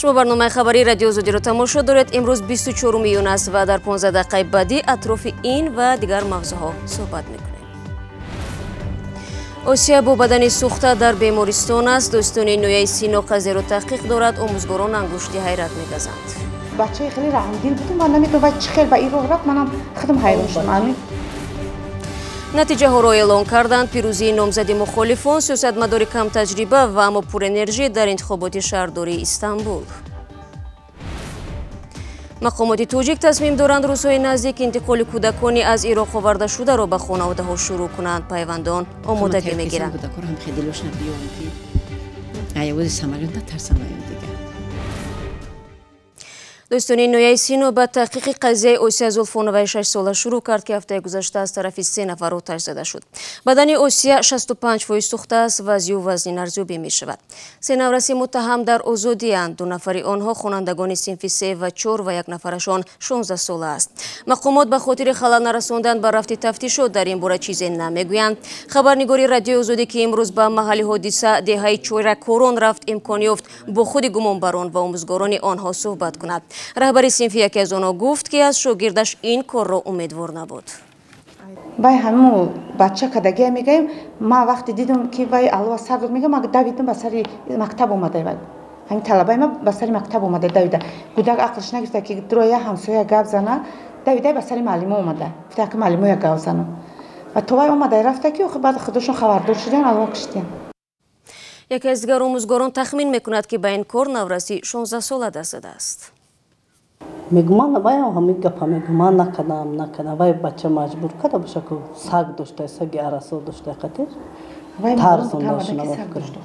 شما برنامه خبری رادیو آزادی رو تماشا دارید. امروز 24 میلیون است و در 15 دقیقه بعدی اطراف این و دیگر موضوعها صحبت میکنیم. آسیا با بدن سوخته در بیمارستان است. دوستان نویای سینو قضیه رو تحقیق دارد. آموزگاران انگشتی حیرت میگذند. بچه خیلی رحمدل بود و نمیدونم چه خیلی با این راه رفت منم خودم حیران شدم. نتیجه ها را اعلام کردند. پیروزی نامزدی مخالفان، سیاستمدار کم تجربه و اما پر انرژی در انتخابات شهرداری استانبول. مقامات تاجیک تصمیم دارند روزهای نزدیک انتقال کودکانی از اراق آورده شده را به خانواده ها شروع کنند. پیوندان آمادگی میگیرند. دوستان نویای سینو با تحقیق قضیه آسیا زلفانوی 6 ساله شروع کرد که هفته گذشته از طرف 3 نفر آتش زده شد. بدن آسیا 65% سوخته است و وزن ارزیابی می شود. 3 نورسی متهم در آزادی اند. 2 نفر آنها خوانندگان صنف 3 و 4 و 1 نفرشان 16 ساله است. مقامات به خاطر خلل نرساندن به رفت تفتیش در این باره چیزی نمیگویند. خبرنگاری رادیو آزادی که امروز به محل حادثه دهه چویرکوران رفت امکان یافت با خود گمانبران و آموزگاران آنها صحبت کند. رهبر صنف یکی از آنها گفت که از شاگردش این کار را امیدوار نبود. وای همون بچه کدگی میگیم ما وقتی دیدم که وای الله سر داد میگم ما دویدم به سر مکتب اومده وای همین طلبه ما به سر مکتب اومده دویده کودک عقلش نگرفته که دروی همسایه گپ زنه دویده به سر معلمه اومده گفته که معلمه گپ زنه و تو وای اومده رفته که بعد خودشون خبردار شدن الله کشتن. یکی از دیگر آموزگاران تخمین میکند که به این کار نورسی 16 ساله دست زده است. میگم من باید همین گپا میگم من نکردم وای بچه مجبور کرده باشه که سگ داشته سگ عرسو داشته قطعش ترسون داشته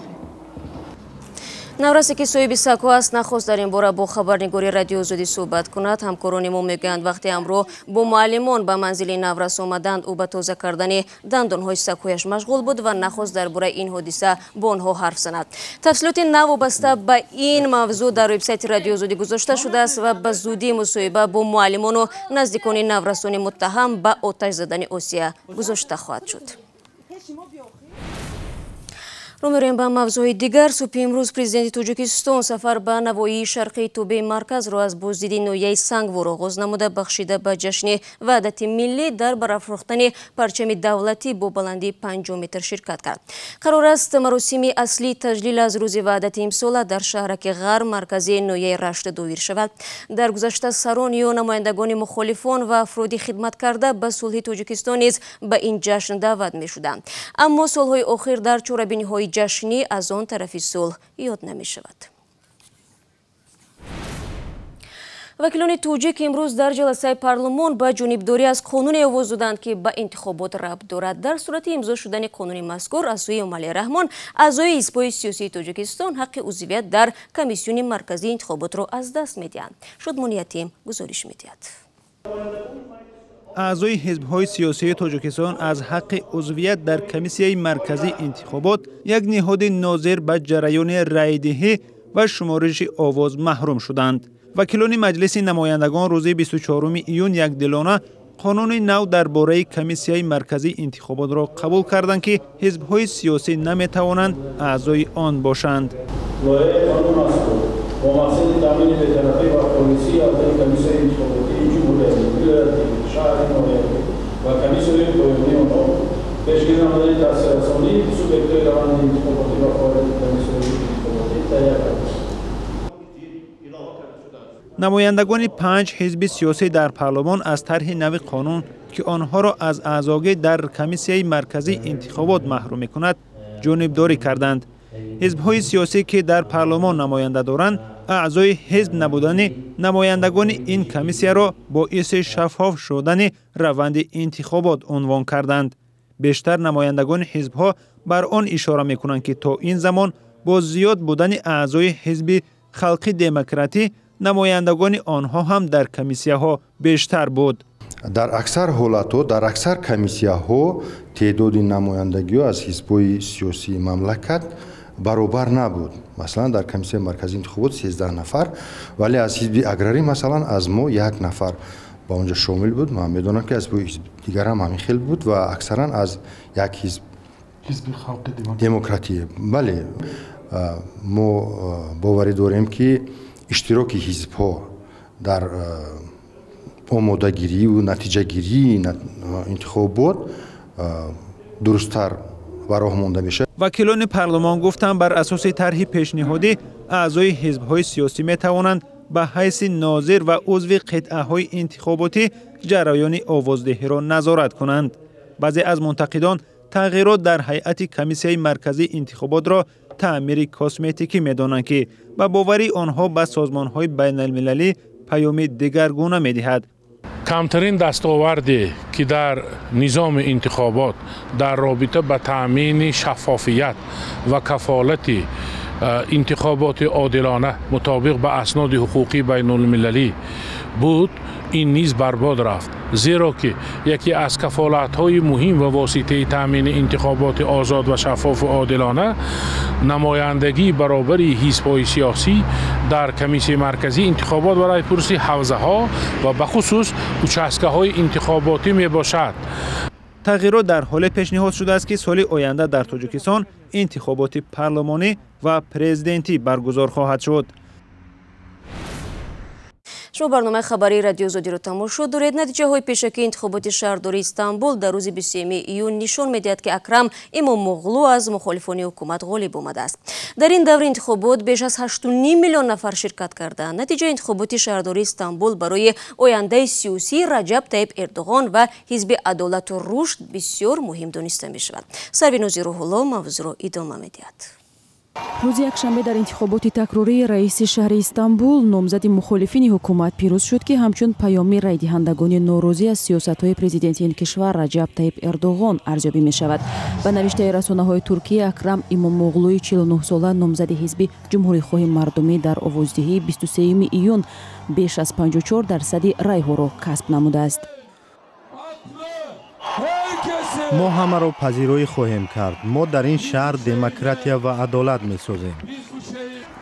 نورسی که صاحب سگ است نخواست در این باره با خبرنگاری رادیو آزادی صحبت کند. همکاران ما میگویند وقتی امروز با معلمان به منزل نورس آمدند او به تازه کردن دندانهای سگ‌هایش مشغول بود و نخواست درباره این حادثه با آنها حرف زند. تفصیلات وابسته به این موضوع در وبسایت رادیو آزادی گذاشته شده است و به زودی مصاحبه با معلمان و نزدیکان نورسان متهم به آتش زدن آسیا گذاشته خواهد شد. رو می‌رویم به موضوع دیگر. صبح امروز پرزیدنت تاجیکستان سفر به نواحی شرقی توبه مرکز را از بازدید نویای سنگوار آغاز نموده بخشیده به جشن وحدت ملی در برافروختن پرچم دولتی با بلندی 5 متر شرکت کرد. قرار است مراسم اصلی تجلیل از روز وحدت امسال در شهرک غر مرکزی نویای رشت دایر شود. در گذشته سران یا نمایندگان مخالفان و افرادی خدمت کرده به صلح تاجیکستان نیز به این جشن دعوت می‌شدند. اما سالهای اخیر در چاره‌بینی‌های جشنی از آن طرف صلح یاد نمی شود. وکیلان تاجیک امروز در جلسه پارلمان به جانبداری از قانون آواز دادند که به انتخابات ربط دارد. در صورت امضا شدن قانون مذکور از سوی عملی رحمان اعضای حزب‌های سیاسی تاجیکستان حق عضویت در کمیسیون مرکزی انتخابات را از دست می‌دهند. شادمان یتیم گزارش می‌دهد. اعضای حزب‌های سیاسی تاجیکستان از حق عضویت در کمیسیای مرکزی انتخابات یک نهاد ناظر به جریان رای‌دهی و شمارش آواز محروم شدند. وکیلان مجلس نمایندگان روز 24 ایون یک دلانه قانون نو درباره کمیسیای مرکزی انتخابات را قبول کردند که حزب‌های سیاسی نمی‌توانند اعضای آن باشند. نمایندگان 5 حزب سیاسی در پارلمان از طرح نو قانون که آنها را از اعضایی در کمیسیای مرکزی انتخابات محروم می‌کند جانبداری کردند. حزب‌های سیاسی که در پارلمان نماینده دارند اعضای حزب نبودن نمایندگان این کمیسیه را باعث شفاف شدن روند انتخابات عنوان کردند. بیشتر نمایندگان حزب‌ها بر آن اشاره می‌کنند که تا این زمان با زیاد بودن اعضای حزب خلقی دموکراتی نمایندگان آنها هم در کمیسیه ها بیشتر بود. در اکثر حالات در اکثر کمیسیه ها تعداد نمایندگی از حزب‌های سیاسی مملکت برابر نبود. مثلا در کمیسیه مرکزی انتخابات 13 نفر ولی از حزب اگراری مثلا از ما 1 نفر با اونجا شامل بود. من میدونم که از دیگر هم همین خیلی بود و اکثرا از یک حزب خلق دموکراتی. بله ما باوری داریم که иштироки ҳизбҳо дар омодагирӣ ва натиҷагирии интихобот дурусттар ва роҳ монда мешавад. вакилони парлумон гуфтанд бар асоси тарҳи пешниҳодӣ аъзои ҳизбҳои сиёсӣ метавонанд ба ҳайси нозир ва узви қитъаҳои интихоботӣ ҷараёни овоздеҳиро назорат кунанд. баъзе аз мунтақидон тағйирот дар ҳайати Комиссияи марказии интихоботро таъмири косметикӣ медонанд ки ба бовари онҳо ба созмонҳои байналмилалӣ паёми дигаргуна медиҳад. камтарин дастоварде ки дар низоми интихобот дар робита ба таъмини шаффофият ва кафолати интихоботи одилона мутобиқ ба асноди ҳуқуқи байнулмилалӣ буд, ин низ барбод рафт, зеро ки яке аз кафолатҳои муҳим ва воситаи таъмини интихоботи озод ва шаффофу одилона намояндагии баробари ҳизбҳои сиёсӣ дар Комиссияи марказии интихобот ва райпурси ҳавзаҳо ва бахусус участкаҳои интихоботӣ мебошад. тағйирот дар ҳоле пешниҳод шудааст ки соли оянда дар Тоҷикистон интихоботи парлумонӣ ва президентӣ баргузор хоҳад шуд. шумо барномаи хабари радиои Озодиро тамошо доред. натиҷаҳои пешакии интихоботи шаҳрдории Истанбул дар рӯзи 23 июн нишон медиҳад ки Акрам Имомоғлу аз мухолифони ҳукумат ғолиб омадааст. дар ин даври интихобот беш аз 8.5 миллион нафар ширкат карданд. натиҷаи интихоботи шаҳрдории Истанбул барои ояндаи сиёсии Раҷаб Таyyib Эрдоғон ва ҳизби адолату рушд бисёр муҳим дониста мешавад. Сарвинози Рӯҳулло мавзӯъро идома медиҳад. рӯзи якшанбе дар интихоботи такрории раиси шаҳри Истанбул номзади мухолифини ҳукумат пирӯз шуд ки ҳамчун паёми райдиҳандагони норозӣ аз сиёсатҳои президенти ин кишвар Раҷаб Таyyib Эрдоғон арзёбӣ мешавад. ба навиштаи расонаҳои Туркия, Акрам Имомоғлуи 49-сола номзади ҳизби ҷумҳурихоҳи мардумӣ дар овоздиҳии 23 июн беш аз 54% райҳоро касб намудааст. мо ҳамаро пазироӣ хоҳем кард. мо дар ин шаҳр демократия ва адолат месозем.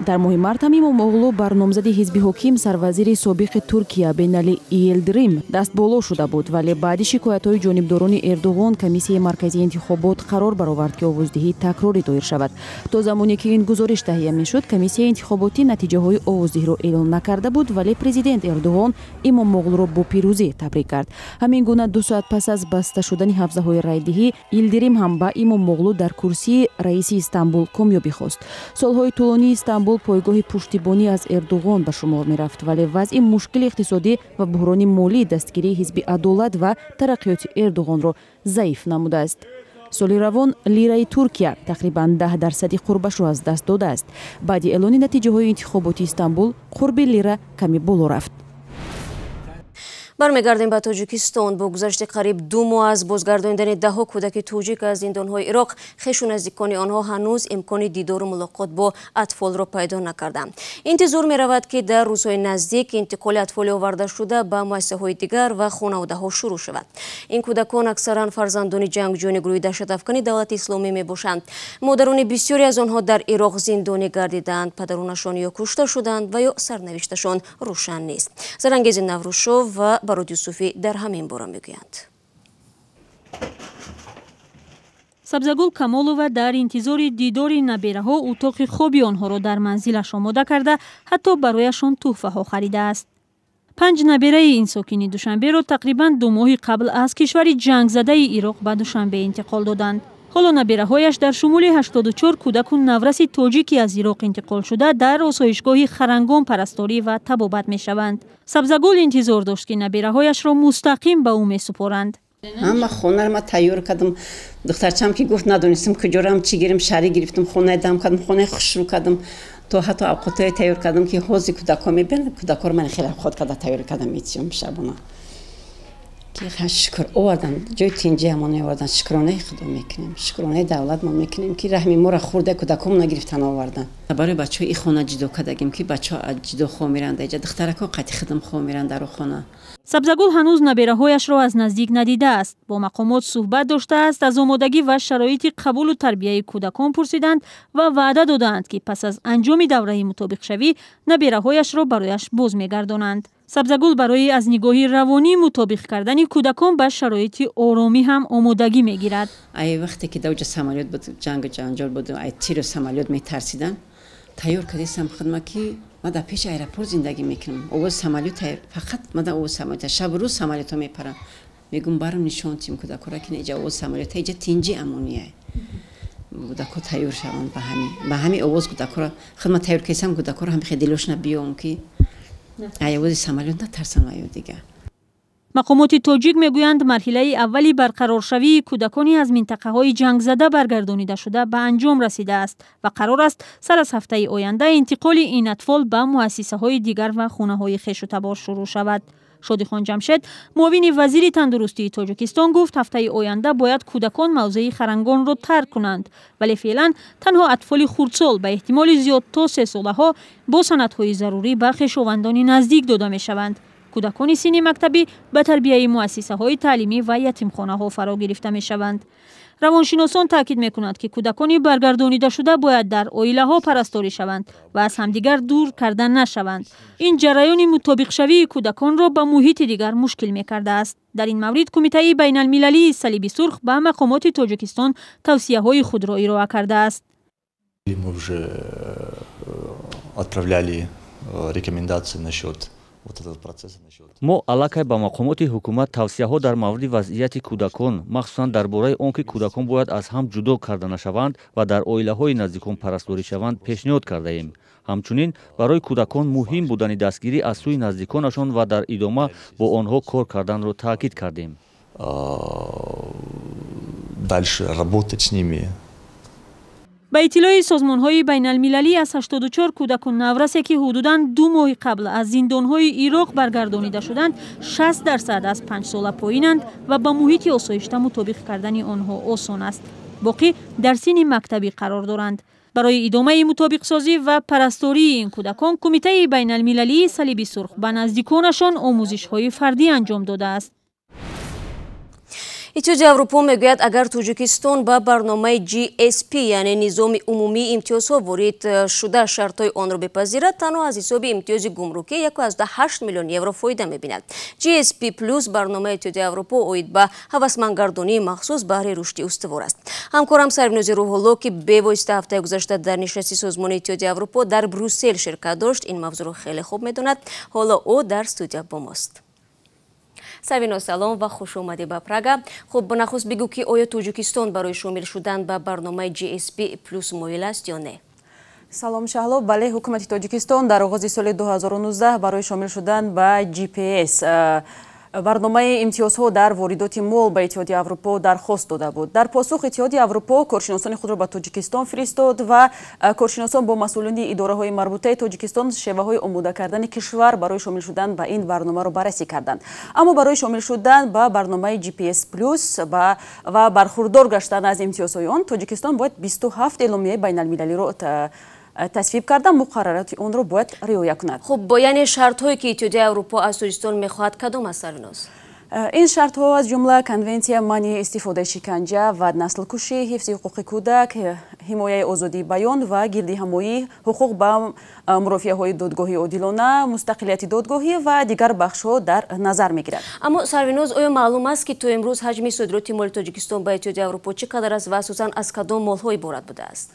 дар моҳи март ҳам Имомоғлу бар номзади ҳизби ҳоким сарвазири собиқи Туркия Бенали Йилдирим дастболо шуда буд, вале баъди шикоятҳои ҷонибдорони Эрдоғон Комиссияи марказии интихобот қарор баровард ки овоздиҳӣ такрорӣ доир шавад. то замоне ки ин гузориш таҳия мешуд, Комиссияи интихоботӣ натиҷаҳои овоздиҳиро эълон накарда буд, вале президент Эрдоғон Имомоғлуро бо пирӯзӣ табрик кард. ҳамин гуна 2 соат пас аз баста шудани ҳавзаҳои райдиҳӣ, Йилдирим ҳам ба Имомоғлу дар курсии раиси Истанбул комёбӣ хост. солҳои тӯлонии Истанбул пойгоҳи пуштибонӣ аз Эрдоғон ба шумор мерафт, вале вазъи мушкили иқтисодӣ ва буҳрони молии дастгирии ҳизби адолат ва тараққиёти Эрдоғонро заиф намудааст. соли равон лираи Туркия тақрибан 10% қурбашро аз даст додааст. баъди эълони натиҷаҳои интихоботи Истанбул қурби лира каме боло рафт. бармегардем ба Тоҷикистон. бо гузашти қариб 2 моҳ аз бозгардониндани даҳо кӯдаки тоҷик аз зиндонҳои Ироқ, хешу наздикони онҳо ҳанӯз имкони дидору мулоқот бо атфолро пайдо накарданд. интизор меравад ки дар рӯзҳои наздик интиқоли атфоли овардашуда ба муассисаҳои дигар ва хонаводаҳо шурӯъ шавад. ин кӯдакон аксаран фарзандони ҷангҷӯёни гурӯҳи даҳшатафкани давлати исломӣ мебошанд. модарони бисёре аз онҳо дар Ироқ зиндонӣ гардиданд, падаронашон ё кушта шуданд ва ё сарнавишташон рӯшан нест. Зарангези Наврӯшов ва бароди Юсуфӣ дар ҳамин бора мегӯянд. Сабзагул Камолова дар интизори дидори набераҳо утоқи хоби онҳоро дар манзилаш омода карда, ҳатто барояшон тӯҳфаҳо харидааст. 5 набераи ин сокини Душанберо тақрибан 2 моҳи қабл аз кишвари ҷангзадаи Ироқ ба Душанбе интиқол доданд. ҳоло набераҳояш дар шумули 84 кӯдаку навраси тоҷики аз Ироқ интиқол шуда дар осоишгоҳи харангон парасторӣ ва табобат мешаванд. Сабзагул интизор дошт ки набераҳояшро мустақим ба ӯ месупоранд. ҳама хонаро ма тайёр кардам. духтарчам ки гуфт надонистам куҷорам чӣ гирим, шаҳрӣ гирифтам, хонаи дам кардам, хонаи хушрӯ кардам, то ҳатто авқотҳое тайёр кардам ки ҳозир кӯдакҳо мебинанд. кӯдакҳоро ман хеле авқот карда тайёр кардам мечиём шабона. шукр овардан ҷои тинҷи ҳамона овардан, шукронаи худо мекунем, шукронаи давлат мо мекунем ки раҳми моро хурда кӯдакҳомона гирифтан овардан. барои бачаҳо ин хона ҷудо кардагим ки бачаҳо ҷудо хо миранд, иҷа духтаракҳо қати хидм хо миранд дар хона. Сабзагул ҳанӯз набераҳояшро аз наздик надидааст. бо мақомот суҳбат доштааст, аз омодагӣ ва шароити қабулу тарбияи кӯдакон пурсиданд ва ваъда доданд ки пас аз анҷоми давраи мутобиқшавӣ набераҳояшро барояш боз мегардонанд. Сабзагул барои аз нигоҳи равонӣ мутобиқ кардани кӯдакон ба шароити оромӣ ҳам омодагӣ мегирад. ай вақте ки давҷа самолёт буд, ҷангу ҷанҷол буд, ай тиру самолёт метарсидан, тайёр кардем худма ки ма дар пеши аэропорт зиндагӣ мекунам. Овоз самолёт тайёр, фақат ма дар овоз самолёт шабу рӯз самолётҳо мепаранд. Мегум барам нишон тим кӯдакора ки иҷа овоз самолёт иҷа тинҷи амония. Кӯдако тайёр шаванд ба ҳамин овоз кӯдакора худма тайёр кардам кӯдакора ҳам хеле дилошна биём ки ай овози самолёт натарсан ва ё дигар. мақомоти тоҷик мегӯянд марҳилаи аввали барқароршавии кӯдакони аз минтақаҳои ҷангзада баргардонида шуда ба анҷом расидааст ва қарор аст сар аз ҳафтаи оянда интиқоли ин атфол ба муассисаҳои дигар ва хонаҳои хешу табор шурӯъ шавад. шодихон ҷамшед муовини вазири тандурустии тоҷикистон гуфт ҳафтаи оянда бояд кӯдакон мавзеи харангонро тарк кунанд, вале феълан танҳо атфоли хурдсол ба эҳтимоли зиёд то 3 солаҳо бо санадҳои зарурӣ ба хешовандони наздик дода мешаванд. кӯдакони синни мактабӣ ба тарбияи муассисаҳои таълимӣ ва ятимхонаҳо фаро гирифта мешаванд. равоншиносон таъкид мекунанд ки кӯдакони баргардонидашуда бояд дар оилаҳо парасторӣ шаванд ва аз ҳамдигар дур карда нашаванд. ин ҷараёни мутобиқшавии кӯдаконро ба муҳити дигар мушкил мекардааст. дар ин маврид Кумитаи байналмилалии салиби сурх ба мақомоти Тоҷикистон тавсияҳои худро ироа кардааст. Мы уже отправляли рекомендации насчет мо аллакай ба мақомоти ҳукумат тавсияҳо дар мавриди вазъияти кӯдакон, махсусан дар бораи он ки кӯдакон бояд аз ҳам ҷудо карда нашаванд ва дар оилаҳои наздикон парасторӣ шаванд пешниҳод кардаем. ҳамчунин барои кӯдакон муҳим будани дастгирӣ аз сӯи наздиконашон ва дар идома бо онҳо кор карданро таъкид кардем. Дальше работать с ними. ба иттилои созмонҳои байналмилалӣ аз 84 кӯдакон наврасе ки ҳудудан 2 моҳи қабл аз зиндонҳои Ироқ баргардонида шуданд, 60% аз 5 сола поинанд ва ба муҳити осоишта мутобиқ кардани онҳо осон аст. боқӣ дар синни мактабӣ қарор доранд. барои идомаи мутобиқсозӣ ва парастории ин кӯдакон Кумитаи байналмилалии салиби сурх ба наздиконашон омӯзишҳои фардӣ анҷом додааст. иттиҳоди Аврупо мегӯяд агар Тоҷикистон ба барномаи GSP яъне низоми умумии имтиёзҳо ворид шуда шартҳои онро бипазирад, танҳо аз ҳисоби имтиёзи гумрукӣ 1.8 миллион евро фоида мебинад. GSP плюс барномаи иттиҳоди Аврупо оид ба ҳавасмандгардонии махсус баҳри рушди устувор аст. ҳамкорам Сарвинози Рӯҳулло ки бевосита ҳафтаи гузашта дар нишасти созмони иттиҳоди Аврупо дар Брюссел ширкат дошт, ин мавзӯъро хеле хуб медонад. ҳоло ӯ дар студия бо мост. Савино салом ва хуш омадӣ ба Прага. Хуб, нахуст бигӯ ки оё Тоҷикистон барои шомил шудан ба барномаи GSP плюс моил аст ё не? салом Шаҳло, бале ҳукумати Тоҷикистон дар оғози соли 2019 барои шомил шудан ба GPS барномаи имтиёзҳо дар воридоти мол ба иттиҳоди Аврупо дархост дода буд. Дар посух иттиҳоди Аврупо коршиносони худро ба Тоҷикистон фиристод ва коршиносон бо масъулини идораҳои марбутаи Тоҷикистон шеваҳои омода кардани кишвар барои шомил шудан ба ин барномаро баррасӣ карданд. Аммо барои шомил шудан ба барномаи GPS плюс ва бархурдор гаштан аз имтиёзҳои он, Тоҷикистон бояд 27 эъломияи байналмилалиро тасвиб карда, муқаррароти онро бояд риоя кунад. Хуб, бо яъне шартҳое ки иттиҳоди Аврупо аз Тоҷикистон мехоҳад кадом аст Сарвиноз? ин шартҳо аз ҷумла конвенсия манъи истифодаи шиканҷа ва наслкушӣ, ҳифзи ҳуқуқи кӯдак, ҳимояи озодии баён ва гирдиҳамоӣ, ҳуқуқ ба мурофиаҳои додгоҳи одилона, мустақилияти додгоҳӣ ва дигар бахшҳо дар назар мегирад. Аммо Сарвиноз, оё маълум аст ки то имрӯз ҳаҷми содироти моли Тоҷикистон ба иттиҳоди Аврупо чӣ қадар аст ва асосан аз кадом молҳо иборат будааст?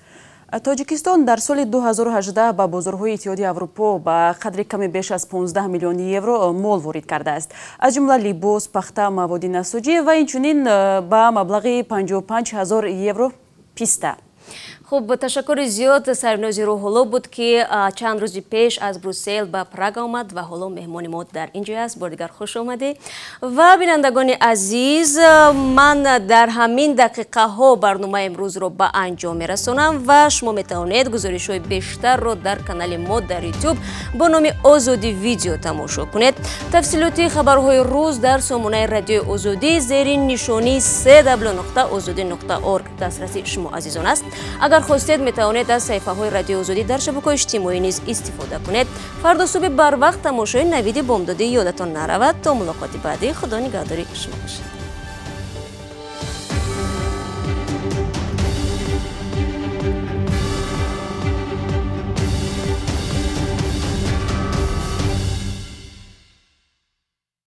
Тоҷикистон дар соли 2018 ба бозорҳои иттиҳоди Аврупо ба қадри каме беш аз 15 миллиони евро мол ворид кардааст. Аз ҷумла либос, пахта, маводи насоҷӣ ва инчунин ба маблағи 55,000 евро писта. Хуб, ташаккури зиёд. Сарвинози Рӯҳулло буд ки чанд рӯзи пеш аз Брюссел ба Прага омад ва ҳоло меҳмони мо дар ин ҷой аст. Бор дигар хуш омадӣ. Ва бинандагони азиз, ман дар ҳамин дақиқаҳо барномаи имрӯзро ба анҷом мерасонам ва шумо метавонед гузоришҳои бештарро дар канали мо дар YouTube бо номи Озодӣ видео тамошо кунед. Тафсилоти хабарҳои рӯз дар сомонаи радиои Озодӣ зери нишони www.ozodi.org дастраси шумо азизон аст. агар хостед метавонед аз саҳифаҳои радиои Озодӣ дар шабакаҳои иҷтимоӣ низ истифода кунед. Фардо субҳи барвақт тамошои навиди бомдодӣ ёдатон наравад. То мулоқоти баъдӣ, худо нигаҳдори шумо бошад.